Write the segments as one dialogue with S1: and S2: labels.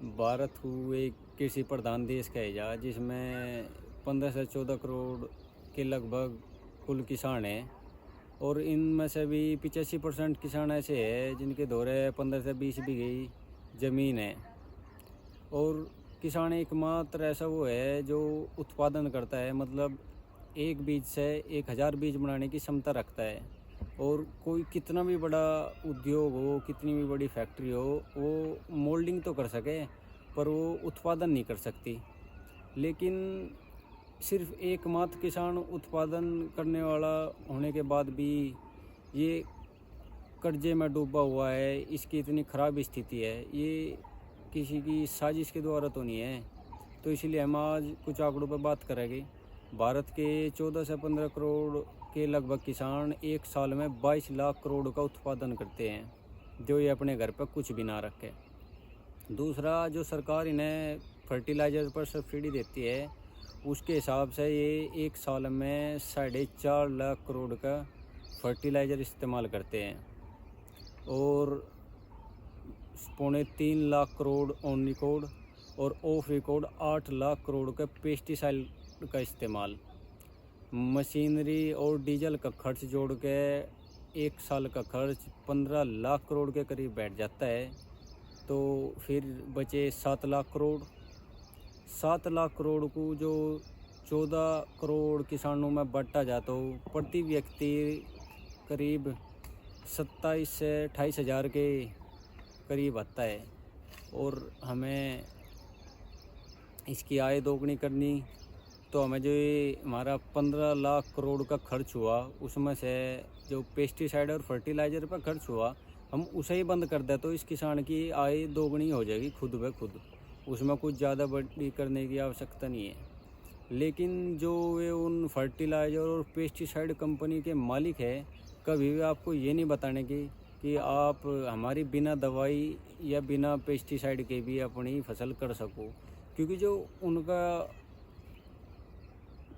S1: भारत को एक कृषि प्रधान देश कहा जा, जिसमें 15 से 14 करोड़ के लगभग कुल किसान हैं और इनमें से भी 85% किसान ऐसे हैं जिनके दौरे 15 से 20 बीघे ज़मीन है। और किसान एकमात्र ऐसा वो है जो उत्पादन करता है, मतलब एक बीज से 1000 बीज बनाने की क्षमता रखता है। और कोई कितना भी बड़ा उद्योग हो, कितनी भी बड़ी फैक्ट्री हो, वो मोल्डिंग तो कर सके पर वो उत्पादन नहीं कर सकती। लेकिन सिर्फ एकमात्र किसान उत्पादन करने वाला होने के बाद भी ये कर्जे में डूबा हुआ है, इसकी इतनी ख़राब स्थिति है, ये किसी की साजिश के द्वारा तो नहीं है। तो इसलिए हम आज कुछ आंकड़ों पर बात करेंगे। भारत के 14 से 15 करोड़ के लगभग किसान एक साल में 22 लाख करोड़ का उत्पादन करते हैं, जो ये अपने घर पर कुछ भी ना रखे। दूसरा, जो सरकार इन्हें फर्टिलाइज़र पर सब्सिडी देती है, उसके हिसाब से ये एक साल में 4.5 लाख करोड़ का फर्टिलाइज़र इस्तेमाल करते हैं और 3.25 लाख करोड़ ऑन रिकॉर्ड और ऑफ रिकॉर्ड 8 लाख करोड़ का पेस्टिसाइड का इस्तेमाल। मशीनरी और डीजल का खर्च जोड़ के एक साल का खर्च 15 लाख करोड़ के करीब बैठ जाता है। तो फिर बचे 7 लाख करोड़। 7 लाख करोड़ को जो 14 करोड़ किसानों में बांटा जाता हो, प्रति व्यक्ति करीब 27 से 28 हज़ार के करीब आता है। और हमें इसकी आय दोगुनी करनी, तो हमें जो ये हमारा 15 लाख करोड़ का खर्च हुआ, उसमें से जो पेस्टिसाइड और फर्टिलाइज़र पर खर्च हुआ, हम उसे ही बंद कर दें तो इस किसान की आय दोगुनी हो जाएगी खुद ब खुद। उसमें कुछ ज़्यादा बढ़ी करने की आवश्यकता नहीं है। लेकिन जो वे उन फर्टिलाइज़र और पेस्टिसाइड कंपनी के मालिक है, कभी भी आपको ये नहीं बताने की कि आप हमारी बिना दवाई या बिना पेस्टिसाइड के भी अपनी फसल कर सको, क्योंकि जो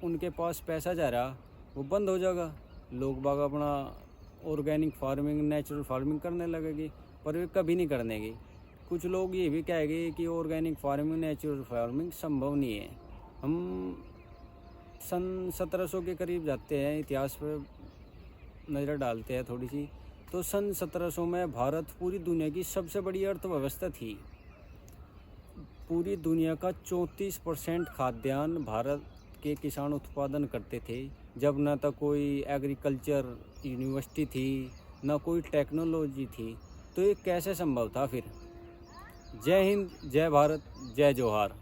S1: उनके पास पैसा जा रहा वो बंद हो जाएगा। लोग बाग अपना ऑर्गेनिक फार्मिंग, नेचुरल फार्मिंग करने लगेगी, पर वे कभी नहीं करने की। कुछ लोग ये भी कहेंगे कि ऑर्गेनिक फार्मिंग, नेचुरल फार्मिंग संभव नहीं है। हम सन 1700 के करीब जाते हैं, इतिहास पर नज़र डालते हैं थोड़ी सी, तो सन 1700 में भारत पूरी दुनिया की सबसे बड़ी अर्थव्यवस्था थी। पूरी दुनिया का 34% खाद्यान्न भारत के किसान उत्पादन करते थे, जब न तो कोई एग्रीकल्चर यूनिवर्सिटी थी, न कोई टेक्नोलॉजी थी। तो ये कैसे संभव था फिर? जय हिंद, जय भारत, जय जोहार।